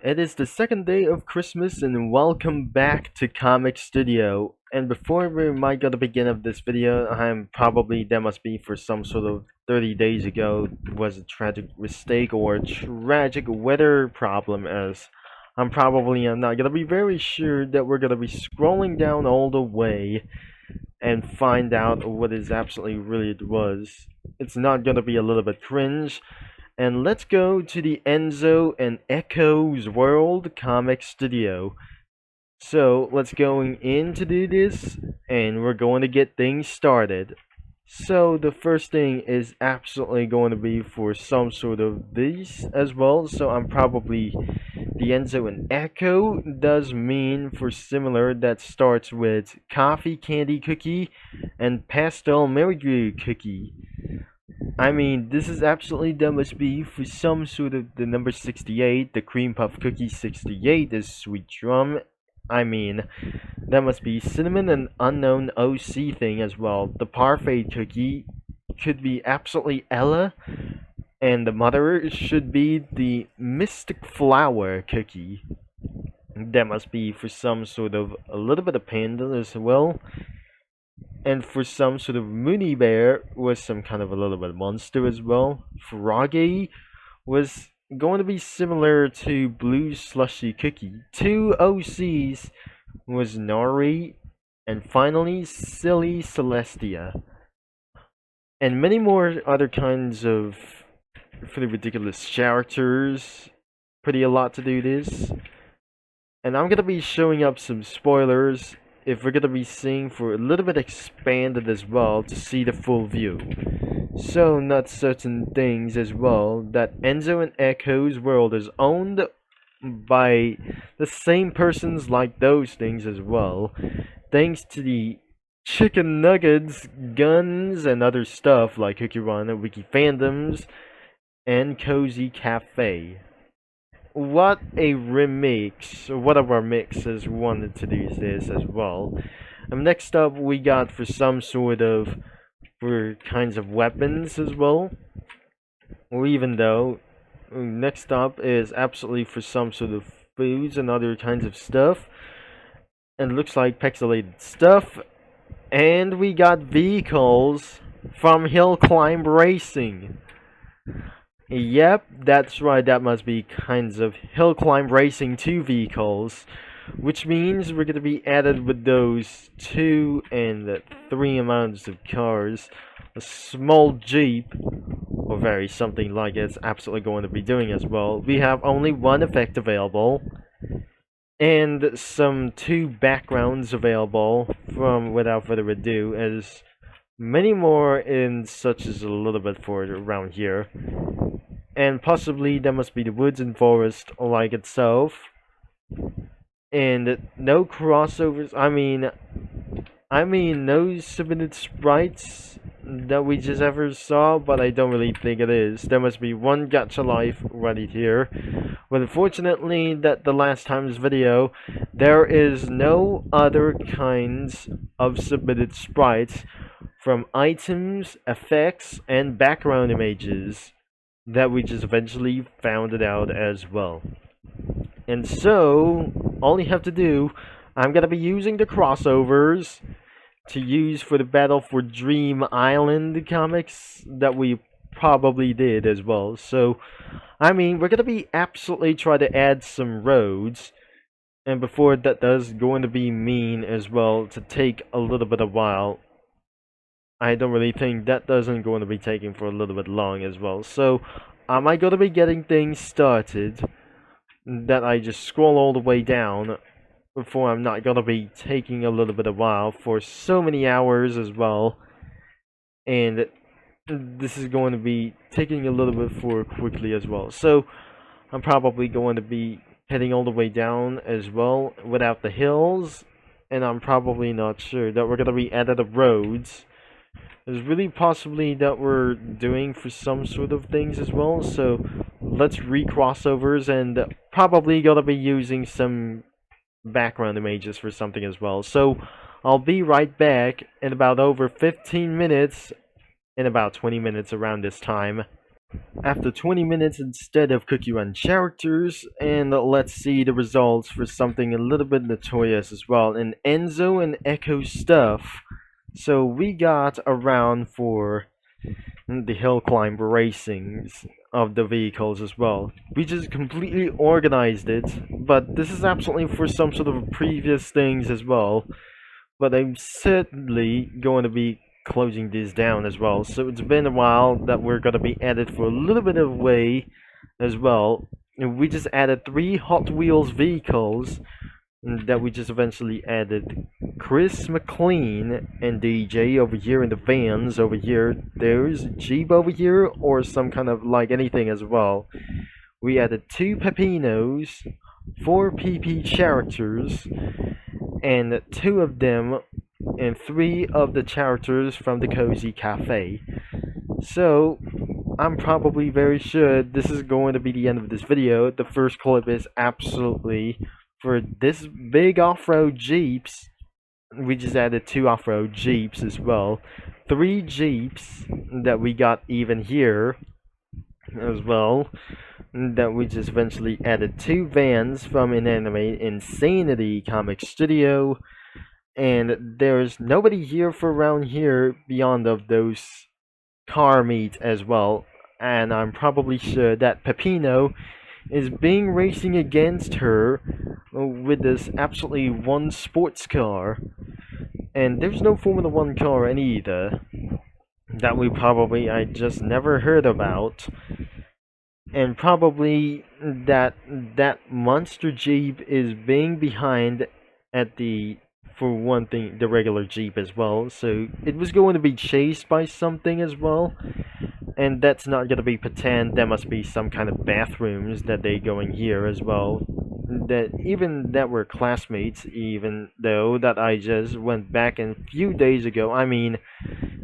It is the second day of Christmas and welcome back to Comic Studio. And before we might go to begin of this video, that must be for some sort of 30 days ago was a tragic mistake or a tragic weather problem as I'm not gonna be very sure that we're gonna be scrolling down all the way and find out what is absolutely really it was. It's not gonna be a little bit cringe. And let's go to the Enzo and Echo's World Comic Studio. So let's go in to do this, and we're going to get things started. So the first thing is absolutely going to be for some sort of these as well. So I'm probably the Enzo and Echo does mean for similar that starts with coffee candy cookie and pastel marigold cookie. I mean, this is absolutely that must be for some sort of the number 68, the cream puff cookie 68 is sweet drum. I mean, that must be cinnamon and unknown OC thing as well. The parfait cookie could be absolutely Ella, and the mother should be the mystic flower cookie. That must be for some sort of a little bit of panda as well. And for some sort of Mooney Bear was some kind of a little bit monster as well. Froggy was going to be similar to Blue Slushy Cookie. Two OCs was Nari, and finally Silly Celestia. And many more other kinds of pretty ridiculous characters. Pretty a lot to do this. And I'm gonna be showing up some spoilers if we're gonna be seeing for a little bit expanded as well to see the full view. So not certain things as well that Enzo and Echo's world is owned by the same persons like those things as well. Thanks to the chicken nuggets, guns, and other stuff like Cookie Run, Wiki Fandoms, and Cozy Cafe. What a remix! What of our mixes wanted to do this as well. Next up, we got for some sort of for kinds of weapons as well. Or even though, next up is absolutely for some sort of foods and other kinds of stuff. And looks like pixelated stuff. And we got vehicles from Hill Climb Racing. Yep, that's right, that must be kinds of hill climb racing 2 vehicles, which means we're going to be added with those 2 and 3 amounts of cars. A small Jeep, or very something like it's absolutely going to be doing as well. We have only one effect available, and some 2 backgrounds available from without further ado, as many more in such as a little bit for around here. And possibly that must be the woods and forest like itself. And no crossovers. I mean no submitted sprites that we just ever saw, but I don't really think it is. There must be one Gacha Life right here. But unfortunately, that the last time's video, there is no other kinds of submitted sprites from items, effects, and background images that we just eventually found it out as well. And so, all you have to do, I'm gonna be using the crossovers to use for the Battle for Dream Island comics that we probably did as well. So, I mean, we're gonna be absolutely try to add some roads, and before that does going to be mean as well to take a little bit of while. I don't really think that doesn't going to be taking for a little bit long as well. So, am I going to be getting things started that I just scroll all the way down before I'm not going to be taking a little bit of while for so many hours as well. And this is going to be taking a little bit for quickly as well. So, I'm probably going to be heading all the way down as well without the hills. And I'm probably not sure that we're going to be added the roads. There's really possibly that we're doing for some sort of things as well, so let's re-crossovers and probably gonna be using some background images for something as well. So I'll be right back in about over 15 minutes, in about 20 minutes around this time. after 20 minutes instead of Cookie Run characters, and let's see the results for something a little bit notorious as well, in Enzo and Echo stuff. So we got around for the hill climb racings of the vehicles as well. We just completely organized it, but this is absolutely for some sort of previous things as well. But I'm certainly going to be closing this down as well. So it's been a while that we're going to be added for a little bit of way as well. And we just added 3 Hot Wheels vehicles that we just eventually added. Chris McLean and DJ over here in the vans over here. There's Jeep over here, or some kind of like anything as well. We added 2 Pepinos, 4 PP characters, and 2 of them and 3 of the characters from the Cozy Cafe. So I'm probably very sure this is going to be the end of this video. The first clip is absolutely for this big off-road Jeeps. We just added 2 off-road Jeeps as well, 3 Jeeps that we got even here as well, that we just eventually added 2 vans from Inanimate Insanity Comic Studio, and there's nobody here for around here beyond of those car meets as well, and I'm probably sure that Pepino is being racing against her with this absolutely 1 sports car, and there's no Formula 1 car in either that I just never heard about. And probably that monster Jeep is being behind at the, for one thing, the regular Jeep as well. So it was going to be chased by something as well. And that's not going to be pretend. There must be some kind of bathrooms that they go in here as well. That were classmates, even though that I just went back a few days ago. I mean,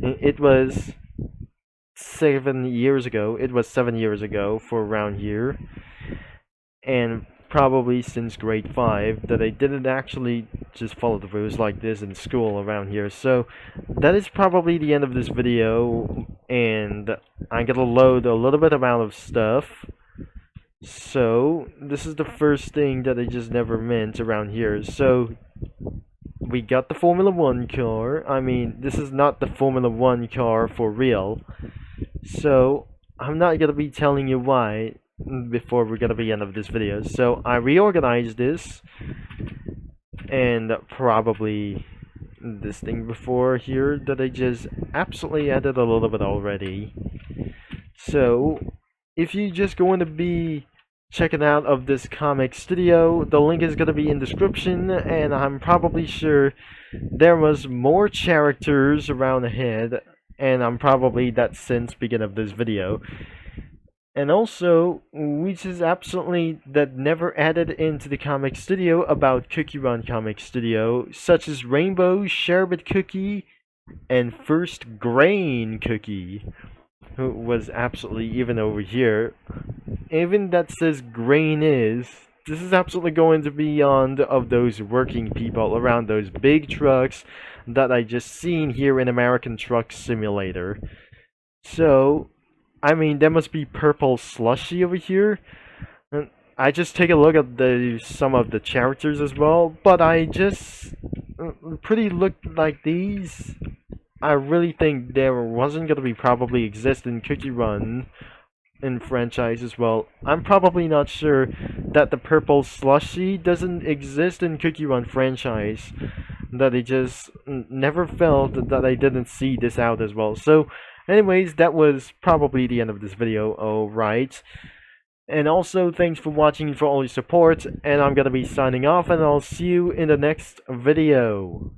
it was 7 years ago. It was 7 years ago for around here, and probably since grade 5 that I didn't actually just follow the rules like this in school around here. So that is probably the end of this video, and I'm gonna load a little bit amount of stuff. So this is the first thing that I just never meant around here. So we got the Formula 1 car. I mean, this is not the Formula 1 car for real. So I'm not gonna be telling you why before we're gonna be end of this video. So I reorganized this, and probably this thing before here that I just absolutely added a little bit already. So if you just going to be checking out of this comic studio, the link is gonna be in the description, and I'm probably sure there was more characters around ahead, and I'm probably that since beginning of this video. And also, which is absolutely that never added into the comic studio about Cookie Run Comic Studio, such as Rainbow Sherbet Cookie and First Grain Cookie, who was absolutely even over here. Even that says grain is. This is absolutely going to be beyond of those working people around those big trucks that I just seen here in American Truck Simulator. So, I mean, there must be purple slushy over here. And I just take a look at some of the characters as well, but I just pretty look like these. I really think there wasn't gonna be probably exist in Cookie Run in franchise as well. I'm probably not sure that the purple slushy doesn't exist in Cookie Run franchise. That I just never felt that I didn't see this out as well. So anyways, that was probably the end of this video, alright. And also, thanks for watching, for all your support, and I'm gonna be signing off, and I'll see you in the next video.